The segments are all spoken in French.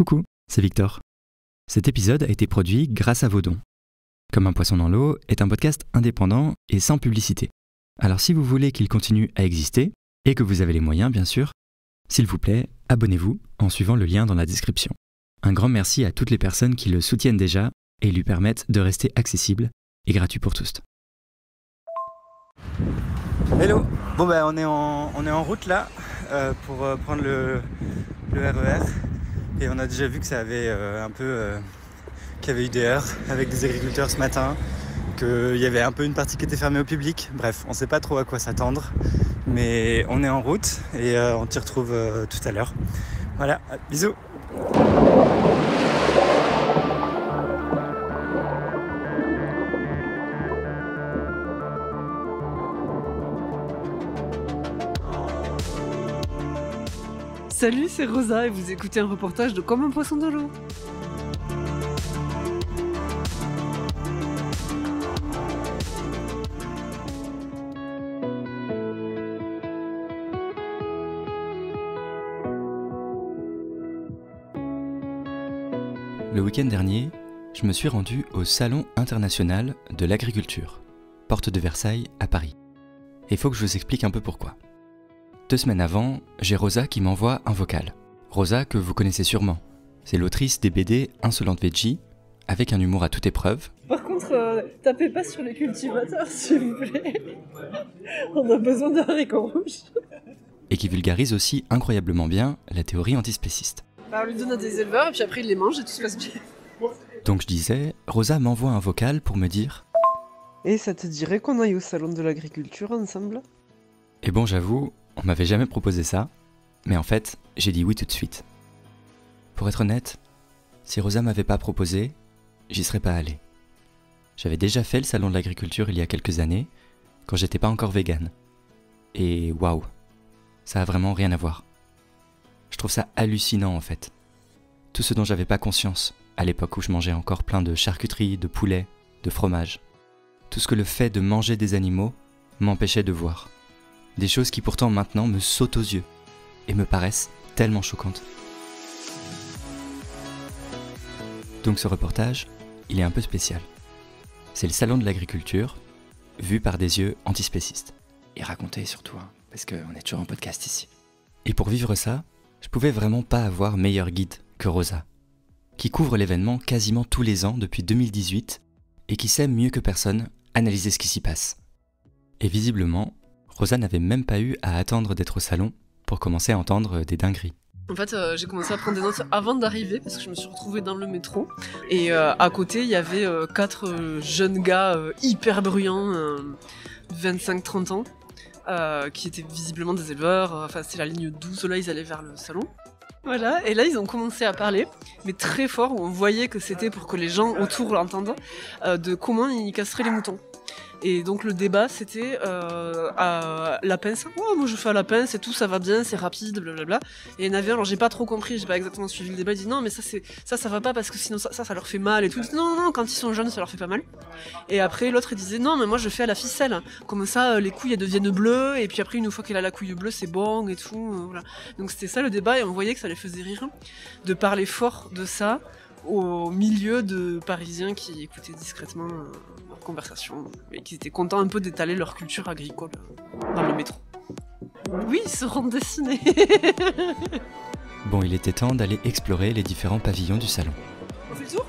Coucou, c'est Victor. Cet épisode a été produit grâce à vos dons. Comme un poisson dans l'eau est un podcast indépendant et sans publicité. Alors si vous voulez qu'il continue à exister, et que vous avez les moyens bien sûr, s'il vous plaît, abonnez-vous en suivant le lien dans la description. Un grand merci à toutes les personnes qui le soutiennent déjà et lui permettent de rester accessible et gratuit pour tous. Hello. Bon on est en route là pour prendre le RER et on a déjà vu que ça avait qu'il y avait eu des heurts avec des agriculteurs ce matin, qu'il y avait un peu une partie qui était fermée au public. Bref, on sait pas trop à quoi s'attendre, mais on est en route et on t'y retrouve tout à l'heure. Voilà, bisous. Salut, c'est Rosa et vous écoutez un reportage de Comme un poisson dans l'eau. Le week-end dernier, je me suis rendu au Salon international de l'agriculture, porte de Versailles à Paris. Et il faut que je vous explique un peu pourquoi. 2 semaines avant, j'ai Rosa qui m'envoie un vocal. Rosa que vous connaissez sûrement. C'est l'autrice des BD Insolente Veggie, avec un humour à toute épreuve. Par contre, tapez pas sur les cultivateurs s'il vous plaît. On a besoin de haricots rouges. Et qui vulgarise aussi incroyablement bien la théorie antispéciste. On lui donne à des éleveurs et puis après il les mange et tout se passe bien. Donc je disais, Rosa m'envoie un vocal pour me dire « Et ça te dirait qu'on aille au salon de l'agriculture ensemble ? » Et bon, j'avoue, on m'avait jamais proposé ça, mais en fait, j'ai dit oui tout de suite. Pour être honnête, si Rosa m'avait pas proposé, j'y serais pas allé. J'avais déjà fait le salon de l'agriculture il y a quelques années, quand j'étais pas encore végane. Et waouh, ça a vraiment rien à voir. Je trouve ça hallucinant en fait. Tout ce dont j'avais pas conscience, à l'époque où je mangeais encore plein de charcuterie, de poulet, de fromage. Tout ce que le fait de manger des animaux m'empêchait de voir. Des choses qui pourtant maintenant me sautent aux yeux et me paraissent tellement choquantes. Donc ce reportage, il est un peu spécial. C'est le salon de l'agriculture, vu par des yeux antispécistes. Et raconté surtout, parce qu'on est toujours en podcast ici. Et pour vivre ça, je pouvais vraiment pas avoir meilleur guide que Rosa, qui couvre l'événement quasiment tous les ans depuis 2018 et qui sait mieux que personne analyser ce qui s'y passe. Et visiblement, Rosa n'avait même pas eu à attendre d'être au salon pour commencer à entendre des dingueries. En fait, j'ai commencé à prendre des notes avant d'arriver parce que je me suis retrouvée dans le métro. Et à côté, il y avait 4 jeunes gars hyper bruyants, 25-30 ans, qui étaient visiblement des éleveurs. Enfin, c'est la ligne 12, là, ils allaient vers le salon. Voilà, et là, ils ont commencé à parler, mais très fort, où on voyait que c'était pour que les gens autour l'entendent, de comment ils casseraient les moutons. Et donc le débat c'était à la pince. Oh, moi je fais à la pince et tout, ça va bien, c'est rapide, blablabla. Et il y en avait un, alors j'ai pas trop compris, j'ai pas exactement suivi le débat, il dit non mais ça va pas parce que sinon ça leur fait mal et tout. Il dit, non, quand ils sont jeunes ça leur fait pas mal. Et après l'autre il disait non mais moi je fais à la ficelle, comme ça les couilles elles deviennent bleues et puis après une fois qu'elle a la couille bleue c'est bon et tout. Voilà. Donc c'était ça le débat et on voyait que ça les faisait rire de parler fort de ça au milieu de Parisiens qui écoutaient discrètement leur conversation et qui étaient contents un peu d'étaler leur culture agricole dans le métro. Oui, ils seront dessinés. Bon, il était temps d'aller explorer les différents pavillons du salon. On fait le tour ?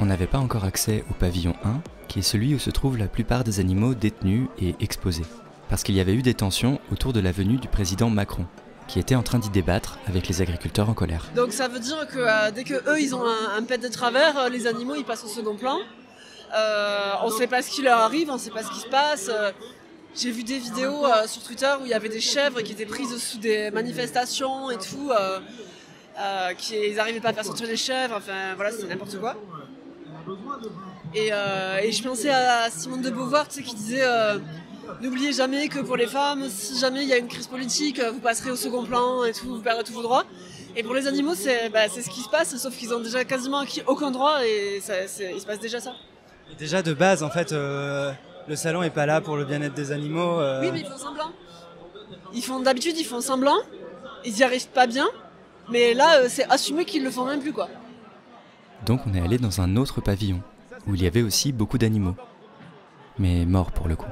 On n'avait pas encore accès au pavillon 1, qui est celui où se trouvent la plupart des animaux détenus et exposés, parce qu'il y avait eu des tensions autour de la venue du président Macron, qui était en train d'y débattre avec les agriculteurs en colère. Donc ça veut dire que dès que eux ils ont un pet de travers, les animaux ils passent au second plan. On sait pas ce qui leur arrive, on sait pas ce qui se passe. J'ai vu des vidéos sur Twitter où il y avait des chèvres qui étaient prises sous des manifestations et tout, ils n'arrivaient pas à faire sortir les chèvres, enfin voilà, c'était n'importe quoi. Et je pensais à Simone de Beauvoir, tu sais, qui disait n'oubliez jamais que pour les femmes, si jamais il y a une crise politique, vous passerez au second plan et tout, vous perdrez tous vos droits. Et pour les animaux, c'est ce qui se passe, sauf qu'ils ont déjà quasiment acquis aucun droit et il se passe déjà ça. Et déjà de base, en fait, le salon est pas là pour le bien-être des animaux. Oui, mais ils font semblant. D'habitude, ils font semblant, ils y arrivent pas bien, Mais là, c'est assumé qu'ils le font même plus, quoi. Donc on est allé dans un autre pavillon, où il y avait aussi beaucoup d'animaux. Mais morts pour le coup.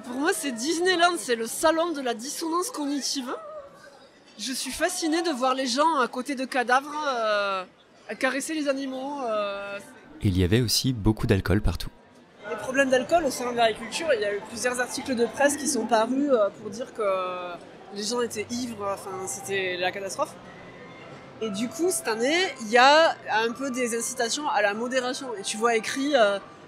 Pour moi, c'est Disneyland, c'est le salon de la dissonance cognitive. Je suis fascinée de voir les gens à côté de cadavres, à caresser les animaux. Il y avait aussi beaucoup d'alcool partout. Les problèmes d'alcool au salon de l'agriculture, il y a eu plusieurs articles de presse qui sont parus pour dire que les gens étaient ivres, enfin c'était la catastrophe. Et du coup, cette année, il y a un peu des incitations à la modération. Et tu vois écrit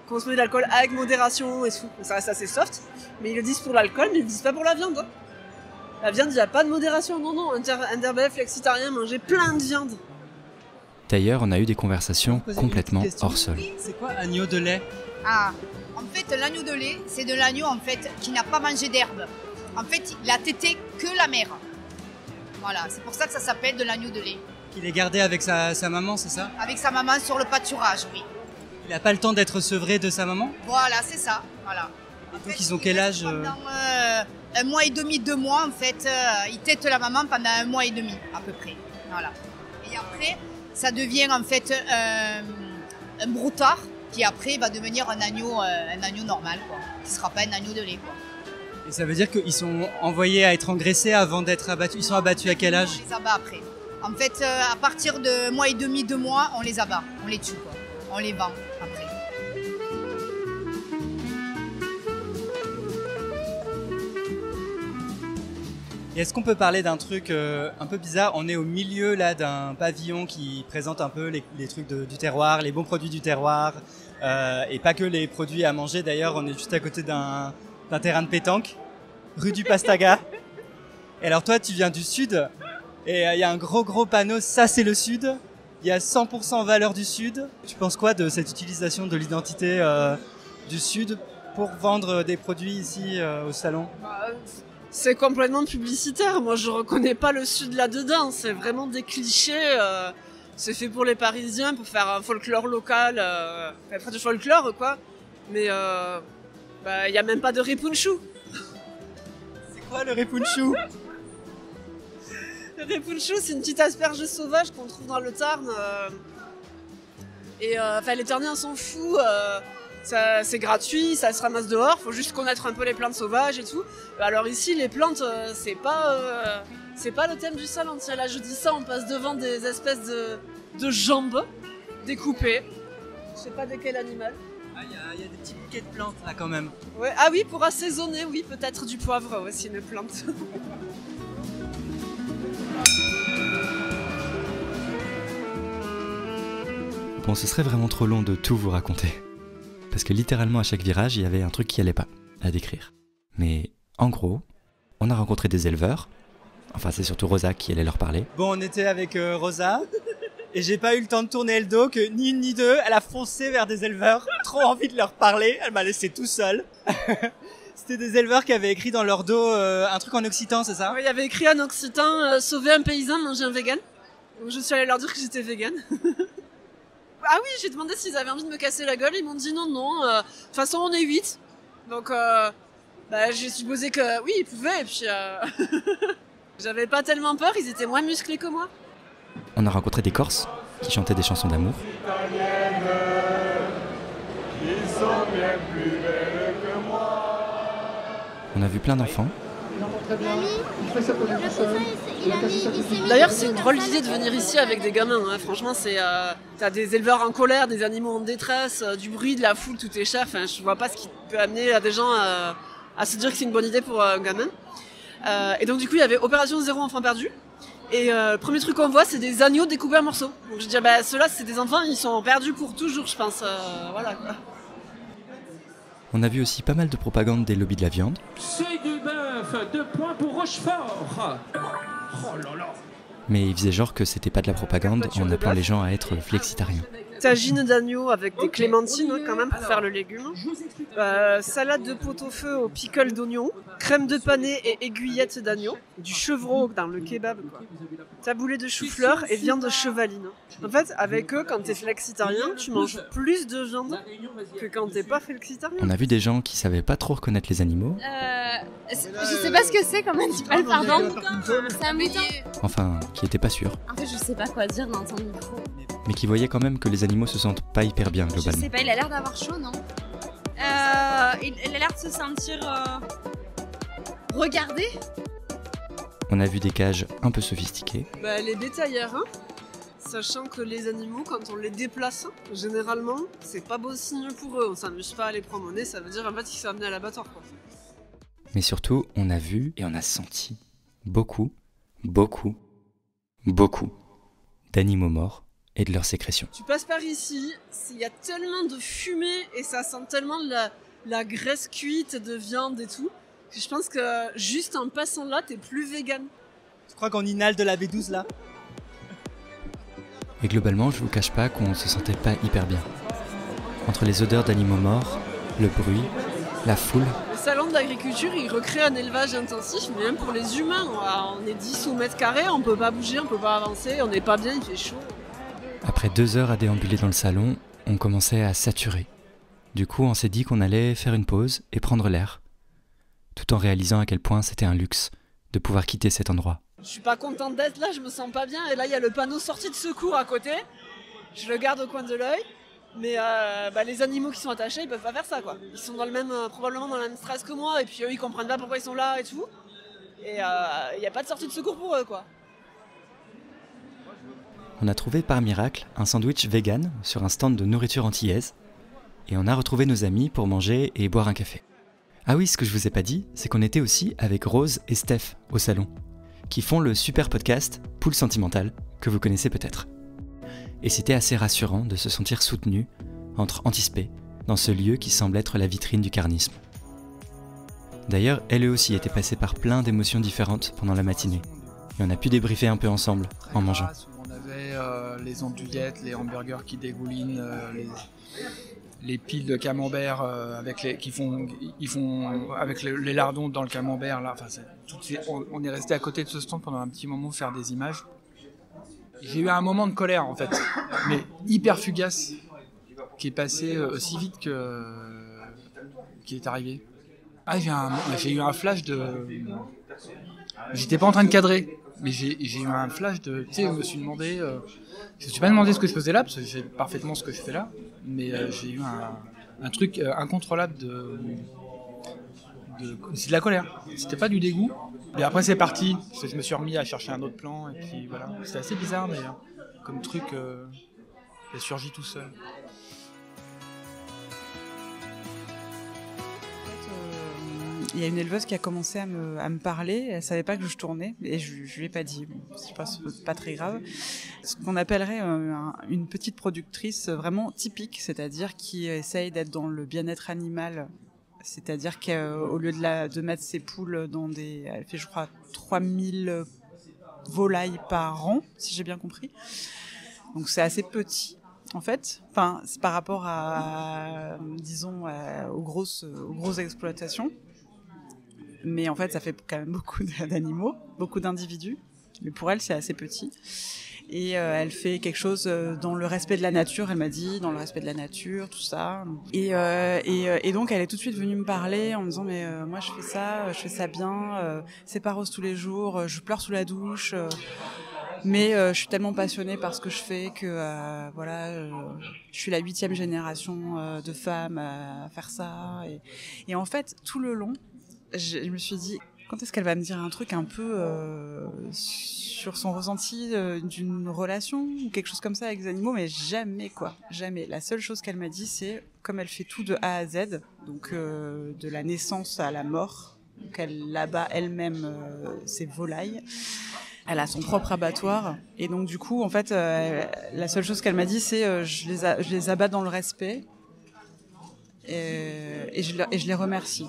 consommer de l'alcool avec modération et tout. Ça reste assez soft, mais ils le disent pour l'alcool, mais ils le disent pas pour la viande. Hein. La viande, il n'y a pas de modération, non, interbellé, flexitarien, manger plein de viande. D'ailleurs, on a eu des conversations complètement hors sol. C'est quoi agneau de lait? Ah, en fait, l'agneau de lait, c'est de l'agneau en fait qui n'a pas mangé d'herbe. En fait, il a tété que la mère. Voilà, c'est pour ça que ça s'appelle de l'agneau de lait. Il est gardé avec sa maman, c'est ça? Avec sa maman sur le pâturage, oui. Il n'a pas le temps d'être sevré de sa maman? Voilà, c'est ça. Voilà. Donc ils ont quel âge? Pendant 1 mois et demi, 2 mois, en fait, ils têtent la maman pendant 1 mois et demi, à peu près. Voilà. Et après, ça devient en fait un broutard qui après va devenir un agneau normal, quoi. Qui ne sera pas un agneau de lait, quoi. Et ça veut dire qu'ils sont envoyés à être engraissés avant d'être abattus? Ils sont abattus à quel âge? On les abat après. En fait, à partir de 1 mois et demi, 2 mois, on les abat, on les tue, quoi. On les vend après. Et est-ce qu'on peut parler d'un truc un peu bizarre? On est au milieu là d'un pavillon qui présente un peu les trucs du terroir, les bons produits du terroir, et pas que les produits à manger. D'ailleurs, on est juste à côté d'un terrain de pétanque, rue du Pastaga. Et alors toi, tu viens du sud, et il y a un gros panneau, ça c'est le sud. Il y a 100% valeur du sud. Tu penses quoi de cette utilisation de l'identité du sud pour vendre des produits ici au salon? C'est complètement publicitaire. Moi, je reconnais pas le sud là-dedans. C'est vraiment des clichés. C'est fait pour les Parisiens, pour faire un folklore local. Enfin, du folklore, quoi. Mais il y a même pas de ripunchou. C'est quoi le ripunchou? Le ripunchou, c'est une petite asperge sauvage qu'on trouve dans le Tarn. Les Tarniens s'en foutent. C'est gratuit, ça se ramasse dehors, faut juste connaître un peu les plantes sauvages et tout. Alors ici, les plantes, c'est pas le thème du salon. Tiens, là, je dis ça, on passe devant des espèces de jambes découpées. Je sais pas de quel animal. Ah, il y a des petits bouquets de plantes là quand même. Ouais, ah oui, pour assaisonner, oui, peut-être du poivre aussi, une plante. Bon, ce serait vraiment trop long de tout vous raconter. Parce que littéralement à chaque virage, il y avait un truc qui allait pas à décrire. Mais en gros, on a rencontré des éleveurs. Enfin, c'est surtout Rosa qui allait leur parler. Bon, on était avec Rosa, et j'ai pas eu le temps de tourner le dos, que ni une ni deux, elle a foncé vers des éleveurs. Trop envie de leur parler, elle m'a laissé tout seul. C'était des éleveurs qui avaient écrit dans leur dos un truc en occitan, c'est ça? Oui, il y avait écrit en occitan sauver un paysan, manger un vegan. Donc je suis allée leur dire que j'étais vegan. Ah oui, j'ai demandé s'ils avaient envie de me casser la gueule, ils m'ont dit non. De toute façon, on est 8. Donc, j'ai supposé que oui, ils pouvaient, et puis j'avais pas tellement peur, ils étaient moins musclés que moi. On a rencontré des Corses qui chantaient des chansons d'amour. On a vu plein d'enfants. D'ailleurs, c'est une drôle d'idée de venir ici avec des gamins. Hein. Franchement, t'as des éleveurs en colère, des animaux en détresse, du bruit, de la foule, tout est cher. Enfin, je vois pas ce qui peut amener des gens à se dire que c'est une bonne idée pour un gamin. Et donc, du coup, il y avait Opération Zéro Enfant Perdu. Et le premier truc qu'on voit, c'est des agneaux découpés en morceaux. Donc, je dis, ceux-là, c'est des enfants, ils sont perdus pour toujours, je pense. Voilà, quoi. On a vu aussi pas mal de propagande des lobbies de la viande. C'est du bœuf, 2 points pour Rochefort. Oh là là. Mais ils faisaient genre que c'était pas de la propagande en appelant les gens à être flexitariens. tagine d'agneau avec des clémentines quand même pour faire le légume, salade de pot-au-feu au pickle d'oignon, crème de panais et aiguillettes d'agneau, du chevreau dans le kebab, quoi. Taboulé de chou-fleur et viande chevaline. En fait, avec eux, quand t'es flexitarien, tu manges plus de viande que quand t'es pas flexitarien. On a vu des gens qui savaient pas trop reconnaître les animaux, Je sais pas ce que c'est comme animal, pardon. C'est un mouton. enfin qui étaient pas sûrs, En fait, je sais pas quoi dire dans ton micro. mais qui voyaient quand même que les animaux se sentent pas hyper bien Je globalement. sais pas, il a l'air d'avoir chaud, non Il a l'air de se sentir regardé. On a vu des cages un peu sophistiquées, Bah, les bétaillères, hein. Sachant que les animaux, quand on les déplace, généralement, c'est pas bon signe pour eux. On s'amuse pas à les promener, ça veut dire en fait qu'ils sont amenés à l'abattoir, quoi. mais surtout on a vu et on a senti beaucoup d'animaux morts et de leurs sécrétions. Tu passes par ici, il y a tellement de fumée et ça sent tellement de la graisse cuite de viande et tout, que je pense que juste en passant là, t'es plus vegan. Tu crois qu'on inhale de la B12 là? Et globalement, je vous cache pas qu'on se sentait pas hyper bien. Entre les odeurs d'animaux morts, le bruit, la foule, Le salon de l'agriculture, il recrée un élevage intensif, mais même pour les humains. On est 10 au mètre carré, on peut pas bouger, on peut pas avancer, on n'est pas bien, il fait chaud. après 2 heures à déambuler dans le salon, on commençait à saturer. Du coup, on s'est dit qu'on allait faire une pause et prendre l'air, tout en réalisant à quel point c'était un luxe de pouvoir quitter cet endroit. Je suis pas contente d'être là, je me sens pas bien, et là il y a le panneau sortie de secours à côté. Je le garde au coin de l'œil. Mais les animaux qui sont attachés, ils peuvent pas faire ça, quoi. Ils sont dans le même, probablement dans le même stress que moi, et puis eux, ils comprennent pas pourquoi ils sont là et tout. Et il n'y a pas de sortie de secours pour eux, quoi. On a trouvé par miracle un sandwich vegan sur un stand de nourriture antillaise, et on a retrouvé nos amis pour manger et boire un café. Ah oui, ce que je vous ai pas dit, c'est qu'on était aussi avec Rose et Steph au salon, qui font le super podcast Poule Sentimentale, que vous connaissez peut-être. Et c'était assez rassurant de se sentir soutenu, entre antispés, dans ce lieu qui semble être la vitrine du carnisme. D'ailleurs, elle aussi était passée par plein d'émotions différentes pendant la matinée, et on a pu débriefer un peu ensemble, en mangeant. On avait les andouillettes, les hamburgers qui dégoulinent, les piles de camembert ils font avec les lardons dans le camembert là. Enfin, on est resté à côté de ce stand pendant un petit moment faire des images. J'ai eu un moment de colère en fait, mais hyper fugace, qui est passé aussi vite qu'il est arrivé. Ah, j'ai eu un flash de. J'étais pas en train de cadrer, mais j'ai eu un flash de. Tu sais, je me suis demandé. Je me suis pas demandé ce que je faisais là, parce que je sais parfaitement ce que je fais là, mais j'ai eu un truc incontrôlable c'est de la colère. C'était pas du dégoût. Et après c'est parti. Je me suis remis à chercher un autre plan et puis voilà. C'était assez bizarre d'ailleurs, comme truc qui a surgi tout seul. Il y a une éleveuse qui a commencé à me parler, elle savait pas que je tournais, et je lui ai pas dit, bon, je pense que c'est pas très grave. Ce qu'on appellerait une petite productrice vraiment typique, c'est-à-dire qui essaye d'être dans le bien-être animal, c'est-à-dire qu'au lieu de mettre ses poules elle fait je crois 3000 volailles par an, si j'ai bien compris. Donc c'est assez petit. En fait, c'est par rapport à, disons, aux grosses exploitations. Mais en fait, ça fait quand même beaucoup d'animaux, beaucoup d'individus. Mais pour elle, c'est assez petit. Et elle fait quelque chose dans le respect de la nature, elle m'a dit, dans le respect de la nature, tout ça. Et donc, elle est tout de suite venue me parler en me disant, mais moi, je fais ça bien, c'est pas rose tous les jours, je pleure sous la douche. Mais je suis tellement passionnée par ce que je fais que je suis la 8e génération de femmes à faire ça. Et en fait, tout le long, je me suis dit, quand est-ce qu'elle va me dire un truc un peu sur son ressenti d'une relation ou quelque chose comme ça avec les animaux, mais jamais quoi, jamais. La seule chose qu'elle m'a dit, c'est comme elle fait tout de A à Z, donc de la naissance à la mort, donc elle abat elle-même ses volailles. Elle a son propre abattoir et donc du coup en fait la seule chose qu'elle m'a dit c'est je les abats dans le respect et je les remercie.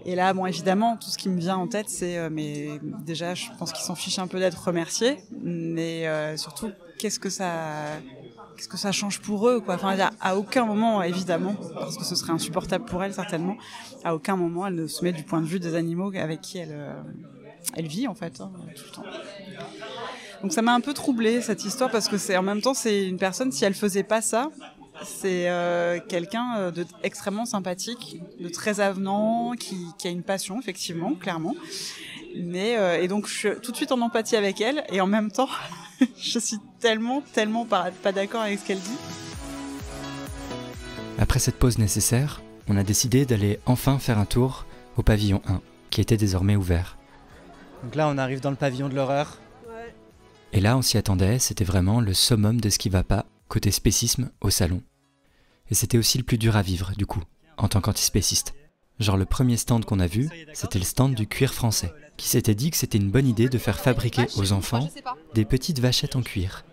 Et là, bon, évidemment, tout ce qui me vient en tête, c'est mais déjà, je pense qu'ils s'en fichent un peu d'être remerciés, mais surtout, qu'est-ce que ça qu'est-ce que ça change pour eux, quoi. Enfin, à aucun moment, évidemment, parce que ce serait insupportable pour elle, certainement, à aucun moment, elle ne se met du point de vue des animaux avec qui elle vit, en fait, hein, tout le temps. Donc ça m'a un peu troublée, cette histoire, parce que en même temps, c'est une personne, si elle faisait pas ça, c'est quelqu'un d'extrêmement sympathique, de très avenant, qui a une passion, effectivement, clairement. Et donc, je suis tout de suite en empathie avec elle, et en même temps, je suis tellement pas d'accord avec ce qu'elle dit. Après cette pause nécessaire, on a décidé d'aller enfin faire un tour au pavillon 1, qui était désormais ouvert. Donc là, on arrive dans le pavillon de l'horreur. Et là, on s'y attendait, c'était vraiment le summum de ce qui va pas, côté spécisme, au salon. Et c'était aussi le plus dur à vivre, du coup, en tant qu'antispéciste. Genre le premier stand qu'on a vu, c'était le stand du cuir français, qui s'était dit que c'était une bonne idée de faire fabriquer aux enfants des petites vachettes en cuir.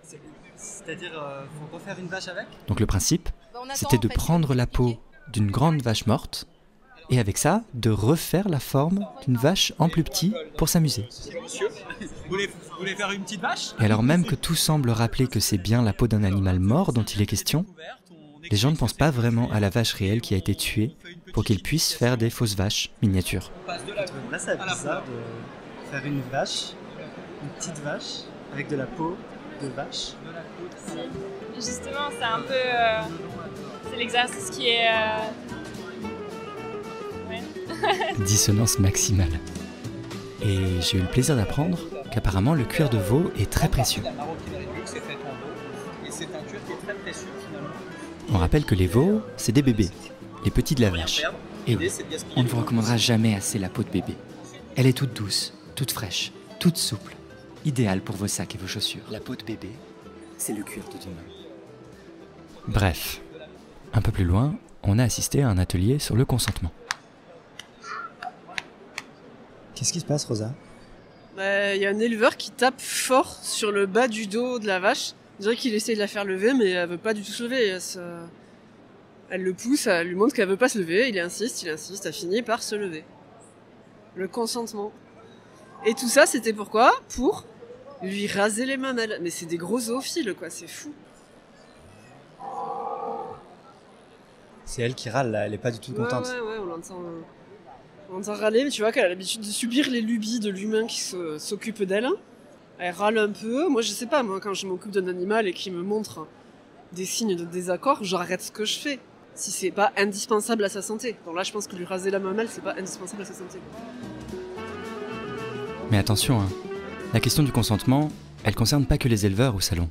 C'est-à-dire, faut refaire une vache avec ? Donc le principe, c'était de prendre la peau d'une grande vache morte, et avec ça, de refaire la forme d'une vache en plus petit pour s'amuser. Monsieur, vous voulez faire une petite vache ? Et alors même que tout semble rappeler que c'est bien la peau d'un animal mort dont il est question, les gens ne pensent pas vraiment à la vache réelle qui a été tuée pour qu'ils puissent faire des fausses vaches miniatures. Là, c'est bizarre de faire une vache, une petite vache, avec de la peau de vache. Justement, c'est un peu... c'est l'exercice qui est... Dissonance maximale. Et j'ai eu le plaisir d'apprendre qu'apparemment le cuir de veau est très précieux. On rappelle que les veaux, c'est des bébés, les petits de la vache. Et oui, on ne vous recommandera jamais assez la peau de bébé. Elle est toute douce, toute fraîche, toute souple, idéale pour vos sacs et vos chaussures. La peau de bébé, c'est le cuir de demain. Bref, un peu plus loin, on a assisté à un atelier sur le consentement. Qu'est-ce qui se passe, Rosa ? Y a un éleveur qui tape fort sur le bas du dos de la vache. On dirait qu'il essaye de la faire lever, mais elle veut pas du tout se lever. Elle le pousse, elle lui montre qu'elle veut pas se lever. Il insiste, elle finit par se lever. Le consentement. Et tout ça, c'était pourquoi ? Pour lui raser les mamelles. Mais c'est des gros zoophiles, quoi, c'est fou. C'est elle qui râle, là, elle est pas du tout contente. Ouais, on l'entend râler, mais tu vois qu'elle a l'habitude de subir les lubies de l'humain qui s'occupe d'elle. Elle râle un peu. Moi, je sais pas, quand je m'occupe d'un animal et qu'il me montre des signes de désaccord, j'arrête ce que je fais. Si c'est pas indispensable à sa santé. Donc là, je pense que lui raser la mamelle, c'est pas indispensable à sa santé. Mais attention, hein, la question du consentement, elle concerne pas que les éleveurs au salon.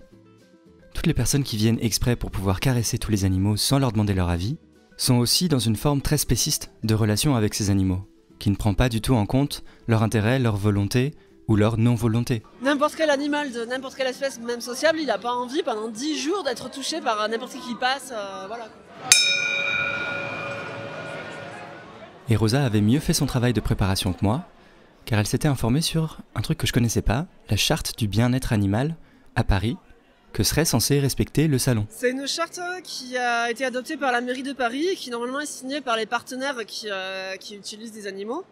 Toutes les personnes qui viennent exprès pour pouvoir caresser tous les animaux sans leur demander leur avis, sont aussi dans une forme très spéciste de relation avec ces animaux, qui ne prend pas du tout en compte leur intérêt, leur volonté ou leur non-volonté. N'importe quel animal de n'importe quelle espèce, même sociable, il n'a pas envie pendant 10 jours d'être touché par n'importe qui passe, voilà. Et Rosa avait mieux fait son travail de préparation que moi, car elle s'était informée sur un truc que je connaissais pas, la charte du bien-être animal à Paris, que serait censé respecter le salon. C'est une charte qui a été adoptée par la mairie de Paris et qui normalement est signée par les partenaires qui utilisent des animaux.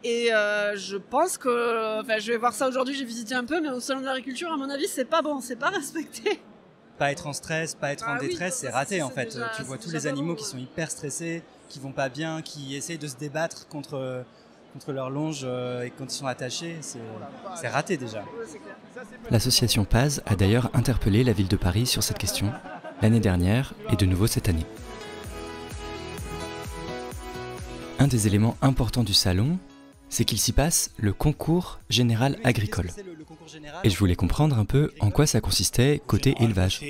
Et je pense que, je vais voir ça aujourd'hui, j'ai visité un peu, mais au salon de l'agriculture, à mon avis, c'est pas bon, c'est pas respecté. Pas être en stress, pas être en détresse, c'est raté en fait. Déjà, tu vois tous les animaux qui sont hyper stressés, qui vont pas bien, qui essayent de se débattre contre leur longe et quand ils sont attachés, c'est raté déjà. L'association Paz a d'ailleurs interpellé la ville de Paris sur cette question l'année dernière et de nouveau cette année. Un des éléments importants du salon, c'est qu'il s'y passe le concours général agricole. Et je voulais comprendre un peu en quoi ça consistait côté élevage.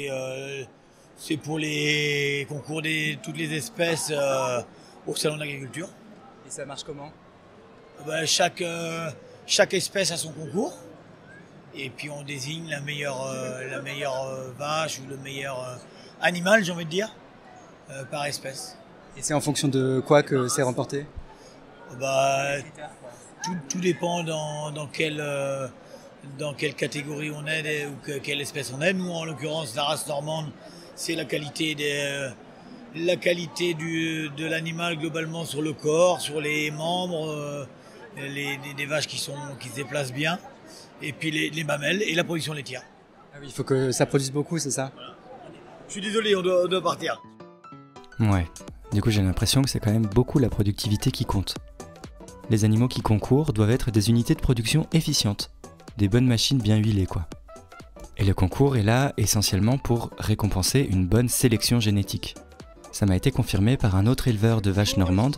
C'est pour les concours de toutes les espèces au salon de l'agriculture. Et ça marche comment ? Chaque espèce a son concours. Et puis on désigne la meilleure vache ou le meilleur animal, j'ai envie de dire, par espèce. Et c'est en fonction de quoi que c'est remporté ? Tout dépend dans quelle catégorie on est ou quelle espèce on est. Nous, en l'occurrence, la race normande, c'est la qualité de l'animal globalement sur le corps, sur les membres, des vaches qui se déplacent bien, et puis les mamelles et la production laitière. Ah oui, il faut que ça produise beaucoup, c'est ça ? Je suis désolé, on doit partir. Ouais, du coup j'ai l'impression que c'est quand même beaucoup la productivité qui compte. Les animaux qui concourent doivent être des unités de production efficientes, des bonnes machines bien huilées quoi. Et le concours est là essentiellement pour récompenser une bonne sélection génétique. Ça m'a été confirmé par un autre éleveur de vaches normandes,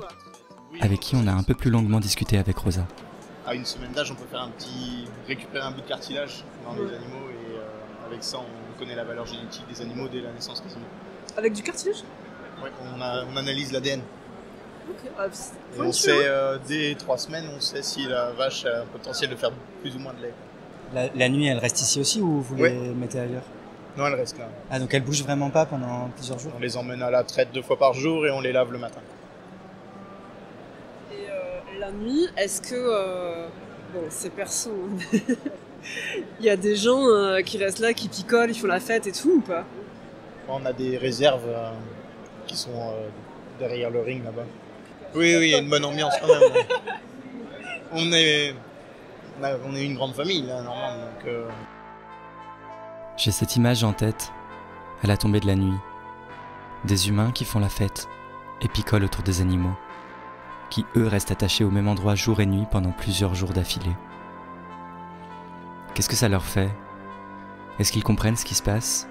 avec qui on a un peu plus longuement discuté avec Rosa. À une semaine d'âge, on peut faire récupérer un bout de cartilage dans les animaux et avec ça, on connaît la valeur génétique des animaux dès la naissance quasiment. Avec du cartilage? Ouais, on analyse l'ADN. Ok, et on sait, dès 3 semaines, on sait si la vache a un potentiel de faire plus ou moins de lait. La nuit, elle reste ici aussi ou vous les mettez ailleurs? Non, elle reste là. Ah, donc elle bouge vraiment pas pendant plusieurs jours? On les emmène à la traite 2 fois par jour et on les lave le matin. Et la nuit, est-ce que... bon, c'est perso. Il y a des gens qui restent là, qui picolent, ils font la fête et tout ou pas? On a des réserves qui sont derrière le ring là-bas. Oui, il y a une bonne ambiance quand même. On est une grande famille là, normalement. Donc, J'ai cette image en tête, à la tombée de la nuit. Des humains qui font la fête et picolent autour des animaux, qui eux restent attachés au même endroit jour et nuit pendant plusieurs jours d'affilée. Qu'est-ce que ça leur fait? Est-ce qu'ils comprennent ce qui se passe?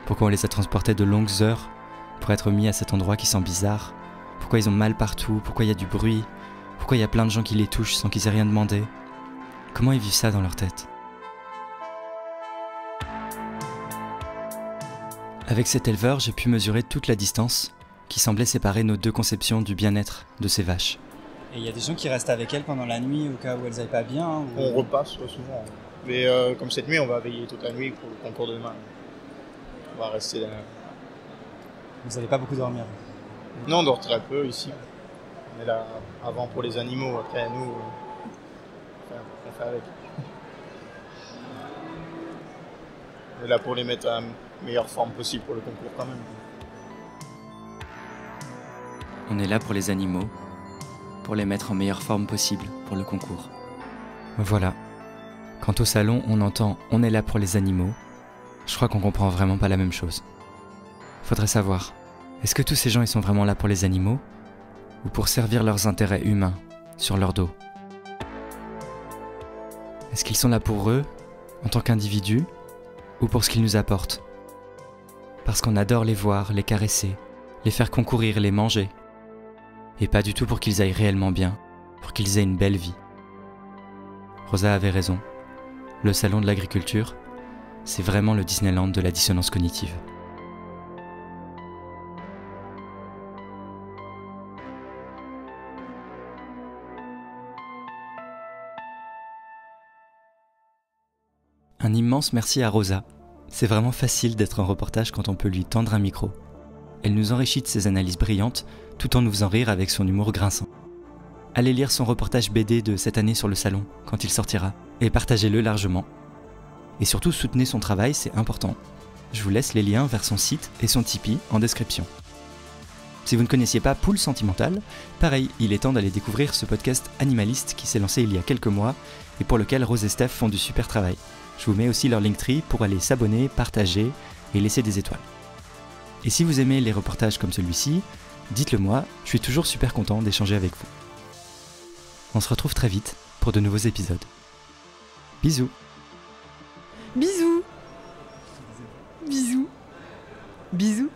Pourquoi on les a transportés de longues heures pour être mis à cet endroit qui sent bizarre? Pourquoi ils ont mal partout? Pourquoi il y a du bruit? Pourquoi il y a plein de gens qui les touchent sans qu'ils aient rien demandé? Comment ils vivent ça dans leur tête? Avec cet éleveur, j'ai pu mesurer toute la distance qui semblait séparer nos deux conceptions du bien-être de ces vaches. Et il y a des gens qui restent avec elles pendant la nuit au cas où elles n'aillent pas bien ou... On repasse souvent. Mais comme cette nuit, on va veiller toute la nuit pour le concours de demain. On va rester là. Vous n'allez pas beaucoup dormir? Non, on dort très peu ici. On est là avant pour les animaux, après nous, on fait avec. On est là pour les mettre à la meilleure forme possible pour le concours quand même. On est là pour les animaux, pour les mettre en meilleure forme possible pour le concours. Voilà. Quant au salon, on entend « on est là pour les animaux », je crois qu'on comprend vraiment pas la même chose. Faudrait savoir, est-ce que tous ces gens ils sont vraiment là pour les animaux ou pour servir leurs intérêts humains sur leur dos? Est-ce qu'ils sont là pour eux, en tant qu'individus, ou pour ce qu'ils nous apportent? Parce qu'on adore les voir, les caresser, les faire concourir, les manger. Et pas du tout pour qu'ils aillent réellement bien, pour qu'ils aient une belle vie. Rosa avait raison. Le salon de l'agriculture, c'est vraiment le Disneyland de la dissonance cognitive. Un immense merci à Rosa. C'est vraiment facile d'être en reportage quand on peut lui tendre un micro. Elle nous enrichit de ses analyses brillantes, tout en nous faisant rire avec son humour grinçant. Allez lire son reportage BD de cette année sur le salon, quand il sortira, et partagez-le largement. Et surtout soutenez son travail, c'est important. Je vous laisse les liens vers son site et son Tipeee en description. Si vous ne connaissiez pas Poule Sentimentale, pareil, il est temps d'aller découvrir ce podcast animaliste qui s'est lancé il y a quelques mois et pour lequel Rose et Steph font du super travail. Je vous mets aussi leur Linktree pour aller s'abonner, partager et laisser des étoiles. Et si vous aimez les reportages comme celui-ci, dites-le moi, je suis toujours super content d'échanger avec vous. On se retrouve très vite pour de nouveaux épisodes. Bisous. Bisous. Bisous. Bisous.